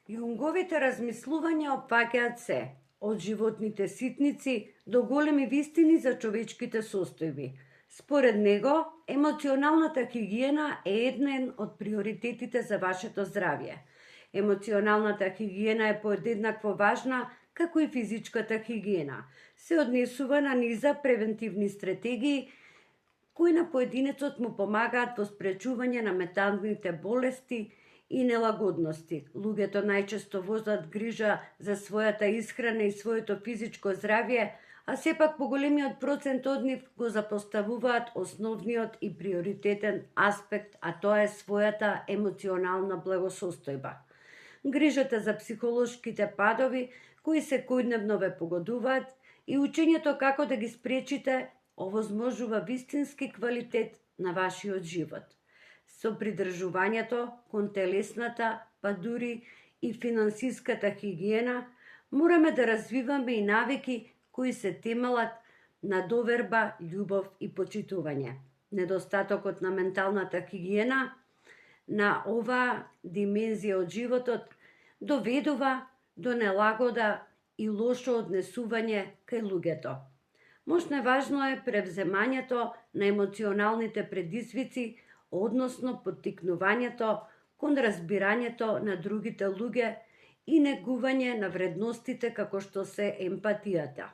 Јунговите размислувања опфаќаат се, од животните ситници до големи вистини за човечките состојби. Според него, емоционалната хигиена е еден од приоритетите за вашето здравје. Емоционалната хигиена е подеднакво важна како и физичката хигиена. Се однесува на низа превентивни стратегии кои на поединецот му помагаат во спречување на менталните болести и нелагодности. Луѓето најчесто возат грижа за својата исхрана и своето физичко здравје, а сепак поголемиот процент од нив го запоставуваат основниот и приоритетен аспект, а тоа е својата емоционална благосостојба. Грижата за психолошките падови кои секојдневно ве погодуваат и учењето како да ги спречите овозможува вистински квалитет на вашиот живот. Со придржувањето кон телесната, па дури и финансиската хигиена, мораме да развиваме и навики кои се темелат на доверба, љубов и почитување. Недостатокот на менталната хигиена на оваа димензија од животот доведува до нелагода и лошо однесување кај луѓето. Можно важно е превземањето на емоционалните предизвици, односно поттикнувањето кон разбирањето на другите луѓе и негување на вредностите како што се емпатијата.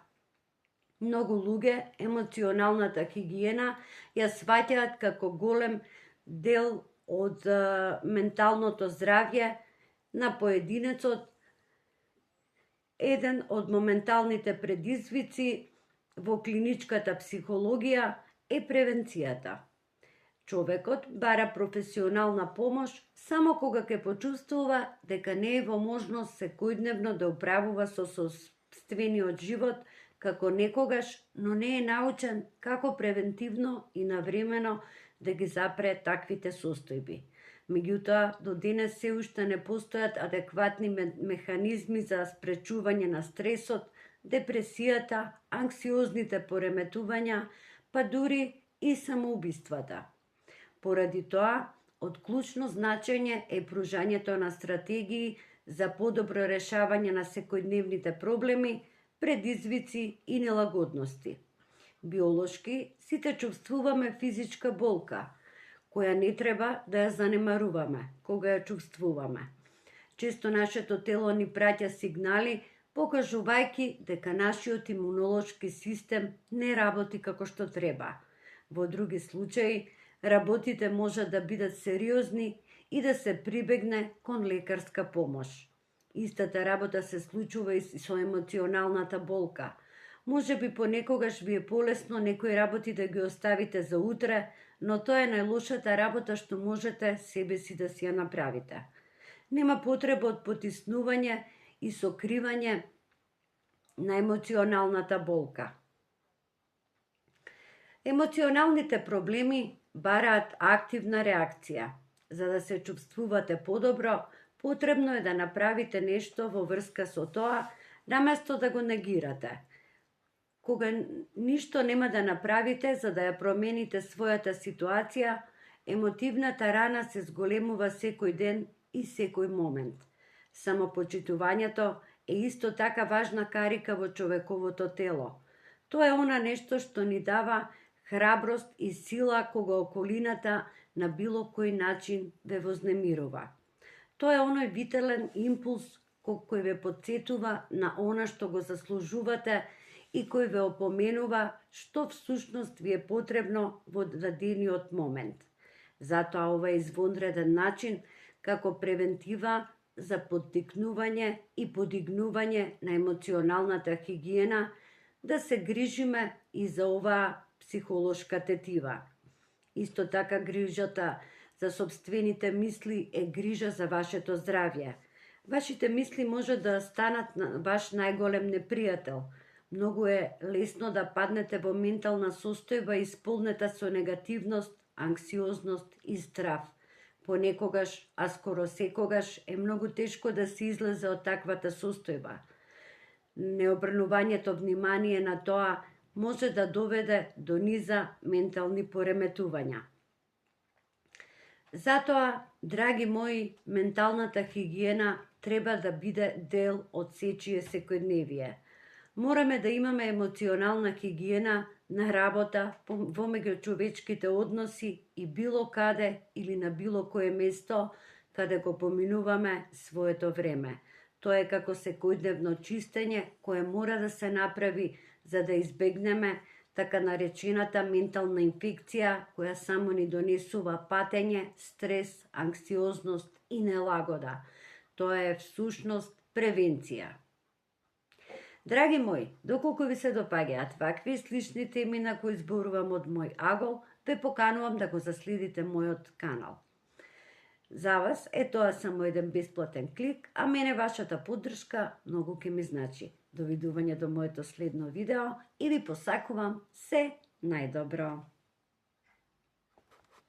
Многу луѓе емоционалната хигиена ја сваќаат како голем дел од менталното здравје на поединецот. Еден од моменталните предизвици во клиничката психологија е превенцијата. Човекот бара професионална помош само кога ќе почувствува дека не е во можност секојдневно да управува со сопствениот живот како некогаш, но не е научен како превентивно и навремено да ги запре таквите состојби. Меѓутоа, до денес се уште не постојат адекватни механизми за спречување на стресот, депресијата, анксиозните пореметувања, па дури и самоубиствата. Поради тоа, од клучно значење е пружањето на стратегии за подобро решавање на секојдневните проблеми, предизвици и нелагодности. Биолошки сите чувствуваме физичка болка, која не треба да ја занемаруваме кога ја чувствуваме. Често нашето тело ни праќа сигнали, покажувајќи дека нашиот имунолошки систем не работи како што треба. Во други случаи, работите можат да бидат сериозни и да се прибегне кон лекарска помош. Истата работа се случува и со емоционалната болка. Може би понекогаш ви е полесно некои работи да ги оставите за утре, но тоа е најлошата работа што можете себе си да си ја направите. Нема потреба од потиснување и сокривање на емоционалната болка. Емоционалните проблеми бараат активна реакција. За да се чувствувате подобро, потребно е да направите нешто во врска со тоа, наместо да го негирате. Кога ништо нема да направите за да ја промените својата ситуација, емотивната рана се зголемува секој ден и секој момент. Самопочитувањето е исто така важна карика во човековото тело. Тоа е она нешто што ни дава храброст и сила кога околината на било кој начин ве вознемирува. Тоа е оној вителен импулс кој ве потсетува на она што го заслужувате и кој ве опоменува што всушност ви е потребно во дадениот момент. Затоа ова е извонреден начин како превентива за поттикнување и подигнување на емоционалната хигиена, да се грижиме и за оваа психолошка тетива. Исто така грижата за сопствените мисли е грижа за вашето здравје. Вашите мисли може да станат ваш најголем непријател. Многу е лесно да паднете во ментална состојба исполнета со негативност, анксиозност и страв. Понекогаш, а скоро секогаш, е многу тешко да се излезе од таквата состојба. Необрнувањето внимание на тоа може да доведе до низа ментални пореметувања. Затоа, драги мои, менталната хигиена треба да биде дел од сечие секојдневие. Мораме да имаме емоционална хигиена на работа, во меѓучовечките односи и било каде или на било кое место каде го поминуваме своето време. Тоа е како секојдневно чистење кое мора да се направи за да избегнеме така наречената ментална инфекција која само ни донесува патење, стрес, анксиозност и нелагода. Тоа е всушност превенција. Драги мои, доколку ви се допаѓаат вакви слични теми на кои зборувам од мој агол, ве поканувам да го заследите мојот канал. За вас е тоа само еден бесплатен клик, а мене вашата поддршка многу ќе ми значи. Довидување до моето следно видео и ви посакувам се најдобро.